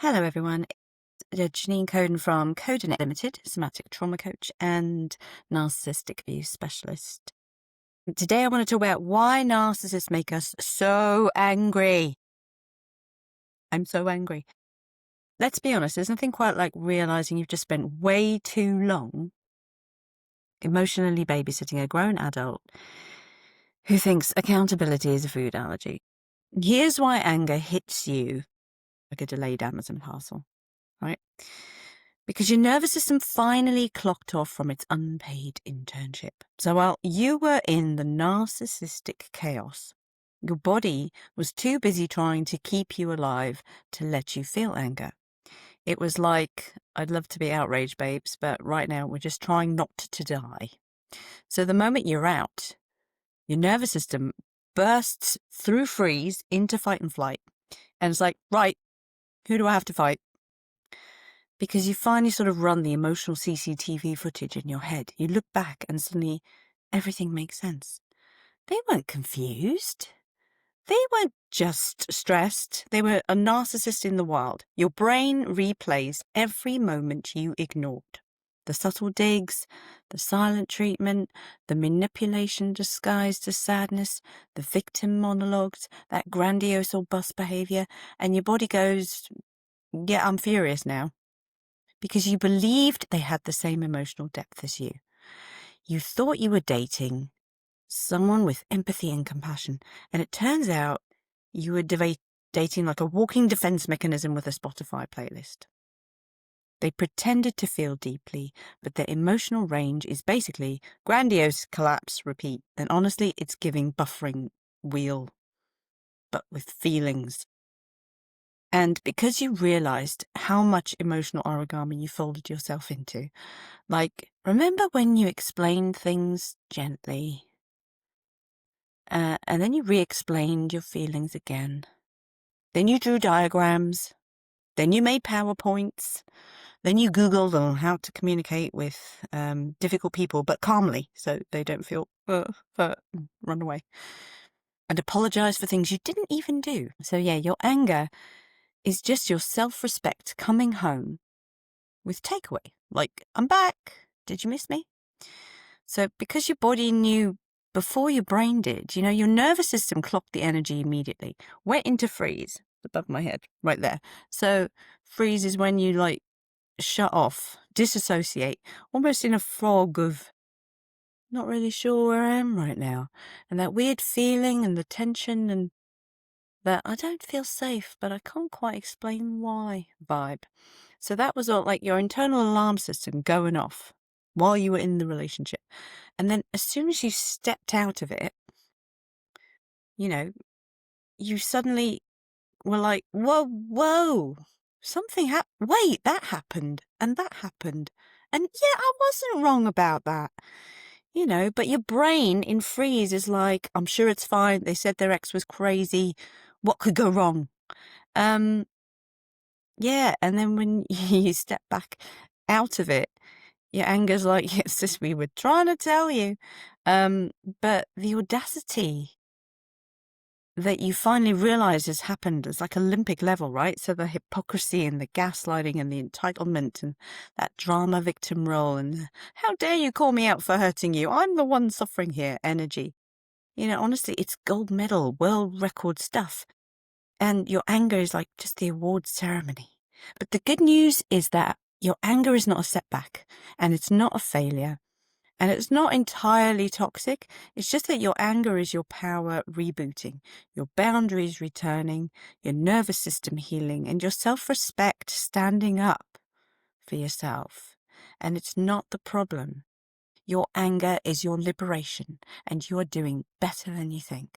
Hello, everyone. It's Janine Coden from Codenet Limited, somatic trauma coach and narcissistic abuse specialist. Today, I want to talk about why narcissists make us so angry. I'm so angry. Let's be honest, there's nothing quite like realizing you've just spent way too long emotionally babysitting a grown adult who thinks accountability is a food allergy. Here's why anger hits you like a delayed Amazon parcel, right? Because your nervous system finally clocked off from its unpaid internship. So while you were in the narcissistic chaos, your body was too busy trying to keep you alive to let you feel anger. It was like, I'd love to be outraged, babes, but right now we're just trying not to die. So the moment you're out, your nervous system bursts through freeze into fight and flight. And it's like, right, who do I have to fight? Because you finally sort of run the emotional CCTV footage in your head. You look back and suddenly everything makes sense. They weren't confused. They weren't just stressed. They were a narcissist in the wild. Your brain replays every moment you ignored. The subtle digs, the silent treatment, the manipulation disguised as sadness, the victim monologues, that grandiose-or-bust behaviour, and your body goes, yeah, I'm furious now. Because you believed they had the same emotional depth as you. You thought you were dating someone with empathy and compassion, and it turns out you were dating like a walking defense mechanism with a Spotify playlist. They pretended to feel deeply, but their emotional range is basically grandiose, collapse, repeat. And honestly, it's giving buffering wheel, but with feelings. And because you realized how much emotional origami you folded yourself into, like, remember when you explained things gently, and then you re-explained your feelings again. Then you drew diagrams. Then you made PowerPoints. Then you Googled on how to communicate with difficult people, but calmly, so they don't feel run away. And apologize for things you didn't even do. So yeah, your anger is just your self-respect coming home with takeaway. Like, I'm back. Did you miss me? So because your body knew before your brain did, your nervous system clocked the energy immediately, went into freeze above my head, right there. So freeze is when you shut off, disassociate, almost in a fog of not really sure where I am right now. And that weird feeling and the tension and that I don't feel safe, but I can't quite explain why vibe. So that was all like your internal alarm system going off while you were in the relationship. And then as soon as you stepped out of it, you suddenly were like, whoa, something happened. Wait, that happened and that happened. And yeah, I wasn't wrong about that, but your brain in freeze is like, I'm sure it's fine. They said their ex was crazy. What could go wrong? Yeah, and then when you step back out of it, your anger's like, yes, this we were trying to tell you. But the audacity that you finally realize has happened is like Olympic level, right? So the hypocrisy and the gaslighting and the entitlement and that drama victim role and how dare you call me out for hurting you? I'm the one suffering here energy. Honestly, it's gold medal, world record stuff. And your anger is like just the awards ceremony. But the good news is that your anger is not a setback and it's not a failure and it's not entirely toxic. It's just that your anger is your power rebooting, your boundaries returning, your nervous system healing, and your self-respect standing up for yourself. And it's not the problem. Your anger is your liberation and you are doing better than you think.